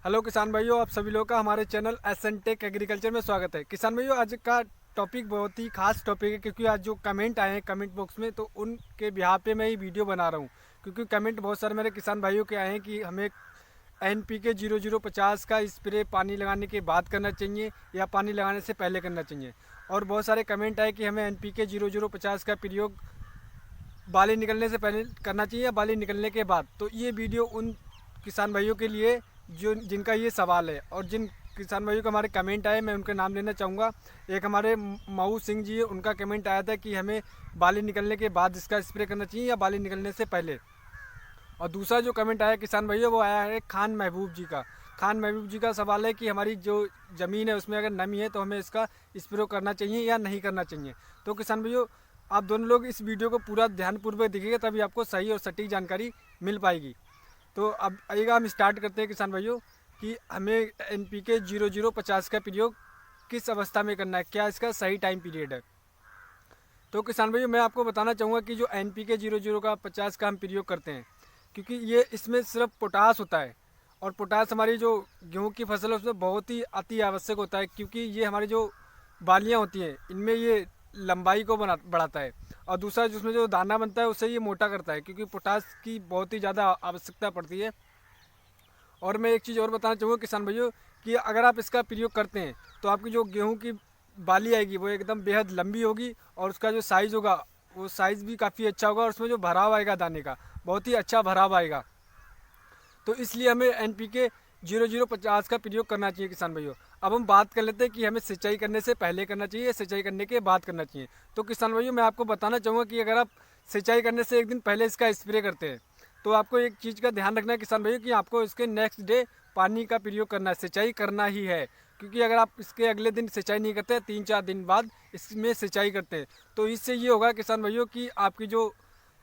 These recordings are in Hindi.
हेलो किसान भाइयों, आप सभी लोगों का हमारे चैनल एसएन टेक एग्रीकल्चर में स्वागत है। किसान भाइयों, आज का टॉपिक बहुत ही खास टॉपिक है क्योंकि आज जो कमेंट आए हैं कमेंट बॉक्स में, तो उनके बिहाफ पे मैं ये वीडियो बना रहा हूँ। क्योंकि कमेंट बहुत सारे मेरे किसान भाइयों के आए हैं कि हमें NPK 0050 का स्प्रे पानी लगाने के बाद करना चाहिए या पानी लगाने से पहले करना चाहिए। और बहुत सारे कमेंट आए कि हमें NPK 0050 का प्रयोग बाली निकलने से पहले करना चाहिए या बाली निकलने के बाद। तो ये वीडियो उन किसान भाइयों के लिए जो जिनका ये सवाल है, और जिन किसान भाइयों को हमारे कमेंट आए मैं उनके नाम लेना चाहूँगा। एक हमारे मऊ सिंह जी है, उनका कमेंट आया था कि हमें बाली निकलने के बाद इसका स्प्रे करना चाहिए या बाली निकलने से पहले। और दूसरा जो कमेंट आया किसान भाइयों, वो आया है खान महबूब जी का। खान महबूब जी का सवाल है कि हमारी जो ज़मीन है उसमें अगर नमी है तो हमें इसका स्प्रे करना चाहिए या नहीं करना चाहिए। तो किसान भाइयों, आप दोनों लोग इस वीडियो को पूरा ध्यानपूर्वक देखिएगा, तभी आपको सही और सटीक जानकारी मिल पाएगी। तो अब आइएगा हम स्टार्ट करते हैं किसान भाइयों कि हमें NPK 0050 का प्रयोग किस अवस्था में करना है, क्या इसका सही टाइम पीरियड है। तो किसान भाइयों, मैं आपको बताना चाहूँगा कि जो NPK 0050 का हम प्रयोग करते हैं, क्योंकि ये इसमें सिर्फ पोटास होता है, और पोटास हमारी जो गेहूँ की फसल है उसमें बहुत ही अति आवश्यक होता है, क्योंकि ये हमारी जो बालियाँ होती हैं इनमें ये लंबाई को बढ़ाता है। और दूसरा जिसमें जो दाना बनता है उससे ये मोटा करता है, क्योंकि पोटास की बहुत ही ज़्यादा आवश्यकता पड़ती है। और मैं एक चीज़ और बताना चाहूँगा किसान भाइयों कि अगर आप इसका प्रयोग करते हैं तो आपकी जो गेहूँ की बाली आएगी वो एकदम बेहद लंबी होगी, और उसका जो साइज़ होगा वो साइज़ भी काफ़ी अच्छा होगा, और उसमें जो भराव आएगा दाने का बहुत ही अच्छा भराव आएगा। तो इसलिए हमें NPK 0050 का प्रयोग करना चाहिए किसान भाइयों। अब हम बात कर लेते हैं कि हमें सिंचाई करने से पहले करना चाहिए या सिंचाई करने के बाद करना चाहिए। तो किसान भाइयों, मैं आपको बताना चाहूँगा कि अगर आप सिंचाई करने से एक दिन पहले इसका स्प्रे करते हैं तो आपको एक चीज़ का ध्यान रखना है किसान भाइयों कि आपको इसके नेक्स्ट डे पानी का प्रयोग करना है, सिंचाई करना ही है। क्योंकि अगर आप इसके अगले दिन सिंचाई नहीं करते, 3-4 दिन बाद इसमें सिंचाई करते हैं, तो इससे ये होगा किसान भाइयों कि आपकी जो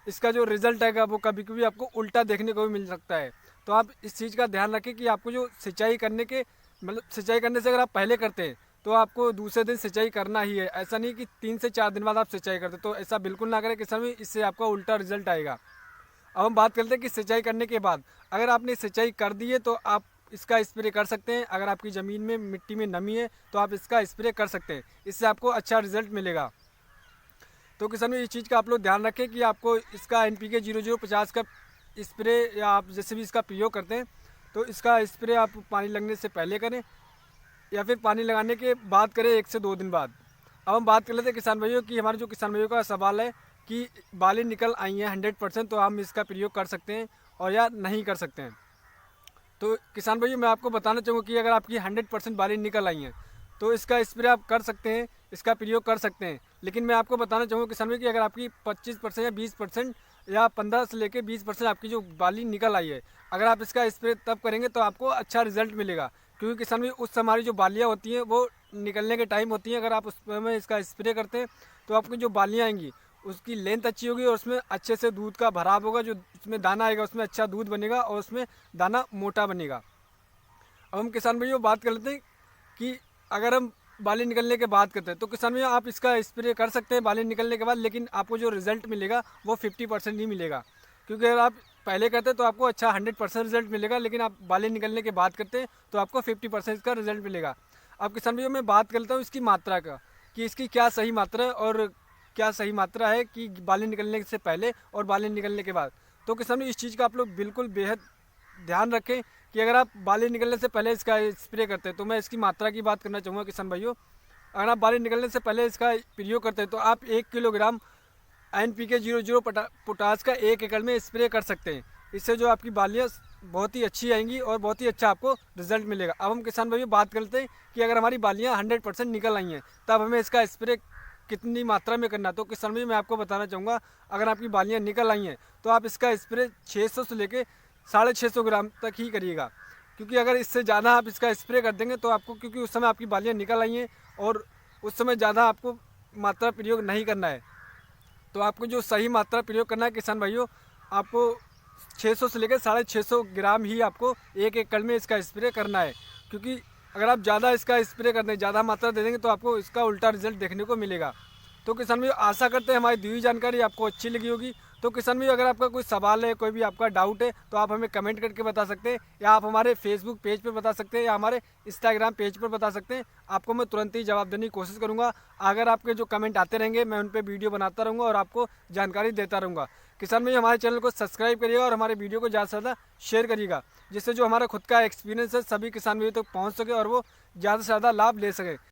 इसका जो रिज़ल्ट आएगा वो कभी कभी आपको उल्टा देखने को भी मिल सकता है। तो आप इस चीज़ का ध्यान रखें कि आपको जो सिंचाई करने के मतलब सिंचाई करने से अगर आप पहले करते हैं तो आपको दूसरे दिन सिंचाई करना ही है। ऐसा नहीं कि 3 से 4 दिन बाद आप सिंचाई करते, तो ऐसा बिल्कुल ना करें किसान भाई, इससे आपका उल्टा रिजल्ट आएगा। अब हम बात करते हैं कि सिंचाई करने के बाद अगर आपने सिंचाई कर दी है तो आप इसका स्प्रे कर सकते हैं। अगर आपकी ज़मीन में मिट्टी में नमी है तो आप इसका स्प्रे कर सकते हैं, इससे आपको अच्छा रिजल्ट मिलेगा। तो किसान भाई, इस चीज़ का आप लोग ध्यान रखें कि आपको इसका NPK 0050 का स्प्रे या आप जैसे भी इसका प्रयोग करते हैं तो इसका स्प्रे आप पानी लगने से पहले करें या फिर पानी लगाने के बाद करें, 1 से 2 दिन बाद। अब हम बात कर लेते हैं किसान भाइयों कि हमारे जो किसान भाइयों का सवाल है कि बाली निकल आई हैं 100%, तो हम इसका प्रयोग कर सकते हैं और या नहीं कर सकते हैं। तो किसान भाइयों, मैं आपको बताना चाहूँगा कि अगर आपकी 100% बाली निकल आई हैं तो इसका स्प्रे आप कर सकते हैं, इसका प्रयोग कर सकते हैं। लेकिन मैं आपको बताना चाहूँगा किसान भाई कि अगर आपकी 25% या 20% या 15 से लेकर 20% आपकी जो बाली निकल आई है, अगर आप इसका स्प्रे तब करेंगे तो आपको अच्छा रिजल्ट मिलेगा। क्योंकि किसान भाई, उस हमारी जो बालियाँ होती हैं वो निकलने के टाइम होती हैं, अगर आप उसमें इसका स्प्रे करते हैं तो आपकी जो बालियाँ आएंगी उसकी लेंथ अच्छी होगी और उसमें अच्छे से दूध का भराव होगा, जो उसमें दाना आएगा उसमें अच्छा दूध बनेगा और उसमें दाना मोटा बनेगा। अब हम किसान भाइयों बात कर लेते हैं कि अगर हम बाली निकलने के बाद करते हैं तो किसान भैया आप इसका स्प्रे कर सकते हैं बाली निकलने के बाद, लेकिन आपको जो रिजल्ट मिलेगा वो 50% ही मिलेगा। क्योंकि अगर आप पहले करते हैं तो आपको अच्छा 100% रिजल्ट मिलेगा, लेकिन आप बाली निकलने के बाद करते हैं तो आपको 50% का रिजल्ट मिलेगा। अब किसान भैया मैं बात करता हूँ इसकी मात्रा का कि इसकी क्या सही मात्रा है और क्या सही मात्रा है कि बाली निकलने से पहले और बाली निकलने के बाद। तो किसान भैया, इस चीज़ का आप लोग बिल्कुल बेहद ध्यान रखें कि अगर आप बाली निकलने से पहले इसका स्प्रे करते हैं, तो मैं इसकी मात्रा की बात करना चाहूँगा किसान भाइयों। अगर आप बाली निकलने से पहले इसका प्रयोग करते हैं तो आप 1 किलोग्राम NPK 00 पोटास का 1 एकड़ में स्प्रे कर सकते हैं। इससे जो आपकी बालियाँ बहुत ही अच्छी आएंगी और बहुत ही अच्छा आपको रिजल्ट मिलेगा। अब हम किसान भाइयों बात करते हैं कि अगर हमारी बालियाँ 100% निकल आई हैं तब हमें इसका स्प्रे कितनी मात्रा में करना। तो किसान भाई, मैं आपको बताना चाहूँगा अगर आपकी बालियाँ निकल आई हैं तो आप इसका स्प्रे 600 से लेके 650 ग्राम तक ही करिएगा। क्योंकि अगर इससे ज़्यादा आप इसका स्प्रे कर देंगे तो आपको, क्योंकि उस समय आपकी बालियाँ निकल आई हैं और उस समय ज़्यादा आपको मात्रा प्रयोग नहीं करना है, तो आपको जो सही मात्रा प्रयोग करना है किसान भाइयों, आपको 600 से लेकर 650 ग्राम ही आपको 1 एकड़ में इसका स्प्रे करना है। क्योंकि अगर आप ज़्यादा इसका स्प्रे कर दें, ज़्यादा मात्रा दे देंगे तो आपको इसका उल्टा रिजल्ट देखने को मिलेगा। तो किसान भाइयों, आशा करते हैं हमारी दी हुई जानकारी आपको अच्छी लगी होगी। तो किसान भाई अगर आपका कोई सवाल है, कोई भी आपका डाउट है, तो आप हमें कमेंट करके बता सकते हैं, या आप हमारे फेसबुक पेज पर बता सकते हैं, या हमारे इंस्टाग्राम पेज पर बता सकते हैं। आपको मैं तुरंत ही जवाब देने की कोशिश करूँगा। अगर आपके जो कमेंट आते रहेंगे मैं उन पर वीडियो बनाता रहूँगा और आपको जानकारी देता रहूँगा। किसान भाई हमारे चैनल को सब्सक्राइब करिएगा और हमारे वीडियो को ज़्यादा से ज़्यादा शेयर करिएगा, जिससे जो हमारा खुद का एक्सपीरियंस है सभी किसान भाइयों तक पहुँच सके और वो ज़्यादा से ज़्यादा लाभ ले सके।